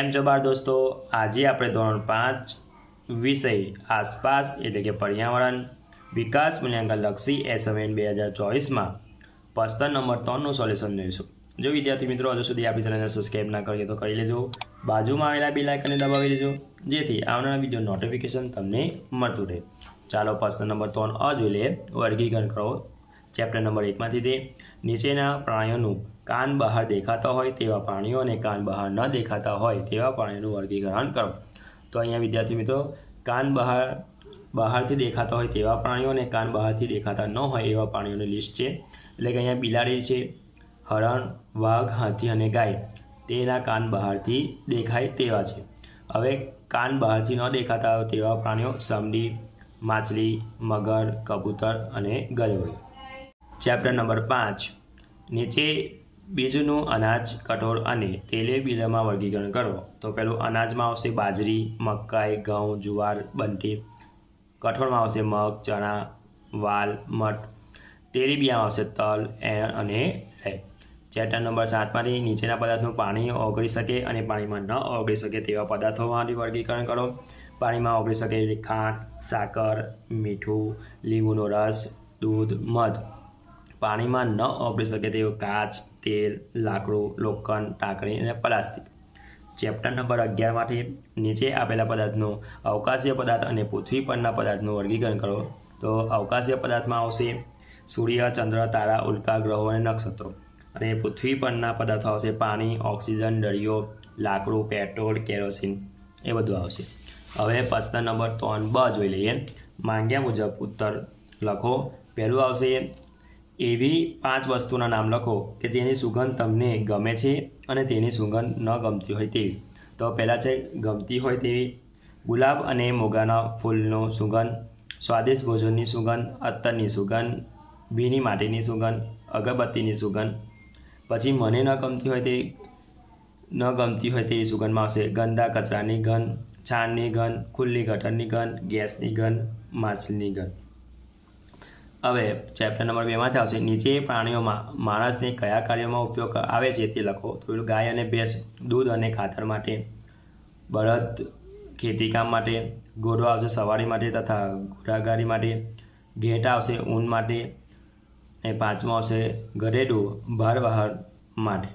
કેમ છો બાળ દોસ્તો? આજે આપણે ધોરણ 5 વિષય આસપાસ એટલે કે પર્યાવરણ વિકાસ મૂલ્યાંકન લક્ષી એસાઇનમેન્ટ 2024માં પ્રશ્ન નંબર 3નું સોલ્યુશન જોઈશું। જો વિદ્યાર્થી મિત્રો હજુ સુધી આપણી ચેનલને સબસ્ક્રાઇબ ના કરી તો કરી લેજો, બાજુમાં આવેલા બેલ આઇકનને દબાવી લેજો જેથી આવનારા વિડીયો નોટિફિકેશન તમને મળતું રહે। ચાલો પ્રશ્ન નંબર 3 જોઈ લઈએ। વર્ગીકરણ કરો। ચેપ્ટર નંબર 1માંથી તે નીચેના પ્રાણીઓનું કાન બહાર દેખાતા હોય તેવા પ્રાણીઓ અને કાન બહાર ન દેખાતા હોય તેવા પ્રાણીઓનું વર્ગીકરણ કરો। તો અહીંયા વિદ્યાર્થી મિત્રો કાન બહારથી દેખાતા હોય તેવા પ્રાણીઓ અને કાન બહારથી દેખાતા ન હોય એવા પ્રાણીઓની લિસ્ટ છે। એટલે કે અહીંયા બિલાડી છે, હરણ, વાઘ, હાથી અને ગાય તેના કાન બહારથી દેખાય તેવા છે। હવે કાન બહારથી ન દેખાતા હોય તેવા પ્રાણીઓ સમડી, માછલી, મગર, કબૂતર અને ગધેડો। ચેપ્ટર નંબર 5 નીચે બીજનું અનાજ, કઠોળ અને તેલીબિયાંમાં વર્ગીકરણ કરો। તો પહેલું અનાજમાં આવશે બાજરી, મકાઈ, ઘઉં, જુવાર, બંટી। કઠોળમાં આવશે મગ, ચણા, વાલ, મઠ। તેલીબિયાંમાં આવશે તલ, એરણ અને રાઈ। ચેપ્ટર નંબર 7માંથી નીચેના પદાર્થનું પાણી ઓગળી શકે અને પાણીમાં ન ઓગળી શકે તેવા પદાર્થોમાંથી વર્ગીકરણ કરો। પાણીમાં ઓગળી શકે એટલે ખાંડ, સાકર, મીઠું, લીંબુનો રસ, દૂધ, મધ। પાણીમાં ન ઓગળી શકે તેવું કાચ, તેલ, લાકડું, લોખંડ, ટાંકણી અને પ્લાસ્ટિક। ચેપ્ટર નંબર 11માંથી નીચે આપેલા પદાર્થનું અવકાશીય પદાર્થ અને પૃથ્વી પરના પદાર્થનું વર્ગીકરણ કરો। તો અવકાશીય પદાર્થમાં આવશે સૂર્ય, ચંદ્ર, તારા, ઉલ્કા, ગ્રહો અને નક્ષત્રો। અને પૃથ્વી પરના પદાર્થો આવશે પાણી, ઓક્સિજન, દરિયો, લાકડું, પેટ્રોલ, કેરોસીન એ બધું આવશે। હવે પ્રશ્ન નંબર 3 જોઈ લઈએ। માંગ્યા મુજબ ઉત્તર લખો। પહેલું આવશે એવી 5 વસ્તુના નામ લખો કે જેની સુગંધ તમને ગમે છે અને તેની સુગંધ ન ગમતી હોય તેવી। તો પહેલાં છે ગમતી હોય તેવી, ગુલાબ અને મોગરાના ફૂલનો સુગંધ, સ્વાદિષ્ટ ભોજનની સુગંધ, અત્તરની સુગંધ, ભીની માટીની સુગંધ, અગરબત્તીની સુગંધ। પછી મને ન ગમતી હોય તેવી સુગંધમાં આવશે ગંદા કચરાની ગંધ, છાણની ગંધ, ખુલ્લી ગટરની ગંધ, ગેસની ગંધ, માછલીની ગંધ। હવે ચેપ્ટર નંબર 2માંથી આવશે નીચે પ્રાણીઓમાં માણસને કયા કાર્યોમાં ઉપયોગ આવે છે તે લખો। તો ગાય અને ભેંસ દૂધ અને ખાતર માટે, બળદ ખેતીકામ માટે, ઘોડો આવશે સવારી માટે તથા ઘોડાગાડી માટે, ઘેટા આવશે ઊન માટે અને 5મો આવશે ગધેડું ભારવહન માટે।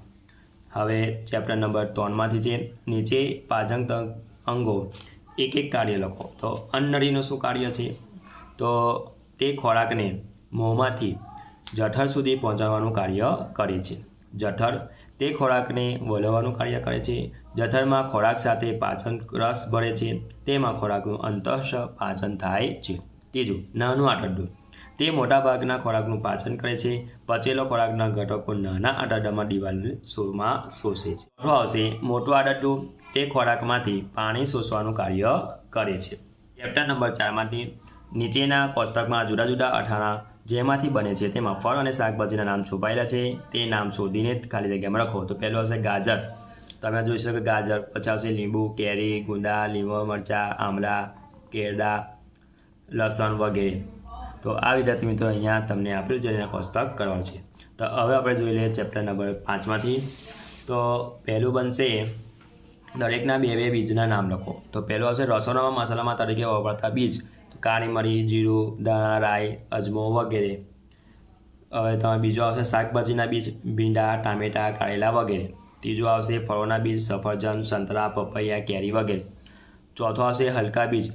હવે ચેપ્ટર નંબર 3માંથી છે નીચે પાચન અંગો એક કાર્ય લખો। તો અન્નનળીનું શું કાર્ય છે? તો તે ખોરાકને મોંમાંથી જઠર સુધી પહોંચાડવાનું કાર્ય કરે છે। જઠર તે ખોરાકને વલોવાનું કાર્ય કરે છે। જઠરમાં ખોરાક સાથે પાચન રસ ભળે છે, તેમાં ખોરાકનું અંતઃ પાચન થાય છે। ત્રીજું નાનું આંતરડું તે મોટાભાગના ખોરાકનું પાચન કરે છે। પચેલો ખોરાકના ઘટકો નાના આંતરડામાં દિવાલમાં શોષે છે। ચોથું આવશે મોટું આંતરડું તે ખોરાકમાંથી પાણી શોષવાનું કાર્ય કરે છે। ચેપ્ટર નંબર 4માંથી નીચેના કોષ્ટકમાં જુદા જુદા અઠાણા જેમાંથી બને છે તેમાં ફળ અને શાકભાજીના નામ છુપાયેલા છે તે નામ શોધીને ખાલી જગ્યામાં લખો। તો પહેલું આવશે ગાજર, તમે જોઈ શકો ગાજર। પછી આવશે લીંબુ, કેરી, ગુંદા, લીંબુ, મરચાં, આમલા, કેળા, લસણ વગેરે। તો આ વિદ્યાર્થી મિત્રો અહીંયા તમને આપ્યું છે એના કોષ્ટક કરવાનું છે। તો હવે આપણે જોઈ લઈએ ચેપ્ટર નંબર 5માંથી। તો પહેલું બનશે દરેકના 2 બીજના નામ લખો। તો પહેલું આવશે રસોડામાં મસાલામાં તરીકે વપરાતા બીજ, કાળી મરી, જીરું, ધાણા, રાઈ, અજમો વગેરે। હવે તમે બીજું આવશે શાકભાજીના બીજ, ભીંડા, ટામેટાં, કારેલા વગેરે। ત્રીજું આવશે ફળોના બીજ, સફરજન, સંતરા, પપૈયા, કેરી વગેરે। ચોથું આવશે હલકા બીજ,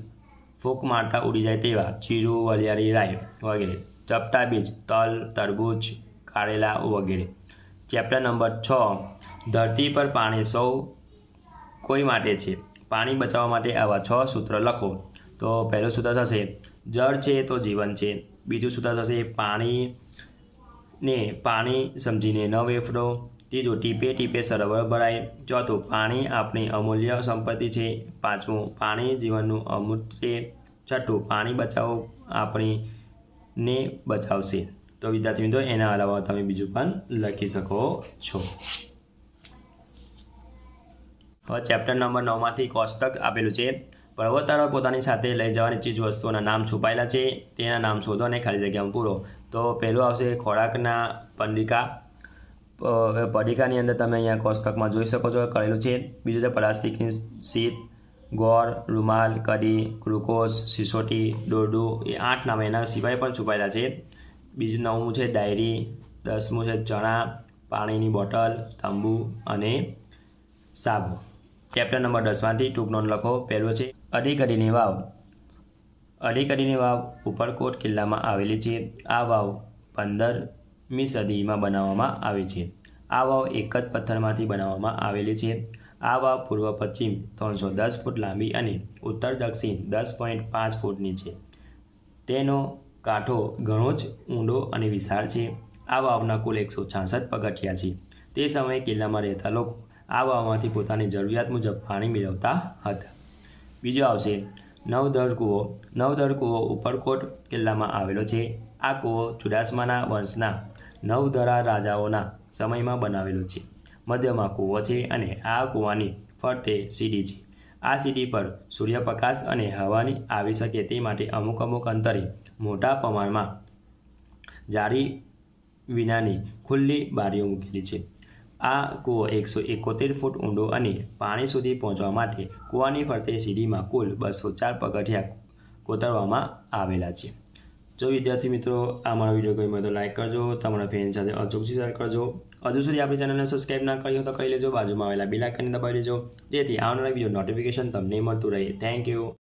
ફૂંક મારતા ઉડી જાય તેવા, જીરું, વરિયાળી, રાઈ વગેરે। ચપટા બીજ, તલ, તરબૂચ, કારેલા વગેરે। ચેપ્ટર નંબર 6 ધરતી પર પાણી સૌ કોઈ માટે છે, પાણી બચાવવા માટે આવા 6 સૂત્ર લખો। તો પહેલું સૂત્ર થશે જળ છે તો જીવન છે। બીજું સૂત્ર થશે પાણી સમજીને ન વેફરો। ત્રીજું ટીપે ટીપે સરોવર ભરાય। ચોથું પાણી આપણી અમૂલ્ય સંપત્તિ છે। પાંચમું પાણી જીવનનું અમૂર્ત છે। છઠ્ઠું પાણી બચાવો આપણીને બચાવશે। તો વિદ્યાર્થી મિત્રો એના અલાવા તમે બીજું પણ લખી શકો છો। હવે ચેપ્ટર નંબર 9માંથી કોષ્ટક આપેલું છે। પર્વતારોહક પોતાની સાથે લઈ જવાની ચીજ વસ્તુઓના નામ છુપાયેલા છે તેના નામ શોધો અને ખાલી જગ્યામાં પૂરો। તો પહેલું આવશે ખોરાકના પંડિકા, પડીકાની અંદર તમે અહીંયા કોષ્ટકમાં જોઈ શકો છો કરેલું છે. બીજું છે પ્લાસ્ટિકની શીટ, ગોળ, રૂમાલ, કડી, ગ્લુકોઝ, સિસોટી, દોરડું, એ 8 નામ એના સિવાય પણ છુપાયેલા છે. બીજું 9મું છે ડાયરી, 10મું છે ચણા, પાણીની બોટલ, તંબુ અને સાબુ. ચેપ્ટર નંબર 10માંથી ટૂંક નોંધ લખો. પહેલું છે અડીકડીની વાવ. અડીકડીની વાવ ઉપરકોટ કિલ્લામાં આવેલી છે. આ વાવ 15મી સદીમાં બનાવવામાં આવી છે. આ વાવ એક જ પથ્થરમાંથી બનાવવામાં આવેલી છે. આ વાવ પૂર્વ પશ્ચિમ 310 ફૂટ લાંબી અને ઉત્તર દક્ષિણ 10.5 ફૂટની છે. તેનો કાંઠો ઘણો જ ઊંડો અને વિશાળ છે. આ વાવના કુલ 166 પગથિયા છે. તે સમયે કિલ્લામાં રહેતા લોકો આ વાવમાંથી પોતાની જરૂરિયાત મુજબ પાણી મેળવતા હતા. બીજો આવશે નવદર કૂવો. નવદર કૂવો ઉપરકોટ કિલ્લામાં આવેલો છે. આ કૂવો ચુડાસમાના વંશના નવદરા રાજાઓના સમયમાં બનાવેલો છે. મધ્યમાં કૂવો છે અને આ કૂવાની ફરતે સીડી છે. આ સીડી પર સૂર્યપ્રકાશ અને હવાની આવી શકે તે માટે અમુક અંતરે મોટા પ્રમાણમાં જાળી વિનાની ખુલ્લી બારીઓ મૂકેલી છે. આ કૂવો 171 ફૂટ ઊંડો અને પાણી સુધી પહોંચવા માટે કૂવાની ફરતે સીડીમાં કુલ 204 પગથિયા કોતરવામાં આવેલા છે. જો વિદ્યાર્થી મિત્રો આ મારો વિડીયો ગમ્યો તો લાઈક કરજો, તમારા ફ્રેન્ડ સાથે અચૂકથી શેર કરજો. હજુ સુધી આપણી ચેનલને સબસ્ક્રાઈબ ના કરી હોય તો કરી લેજો. બાજુમાં આવેલા બેલ આઇકનને દબાવી દેજો જેથી આવનારા વિડીયો નોટિફિકેશન તમને મળતું રહે. Thank you.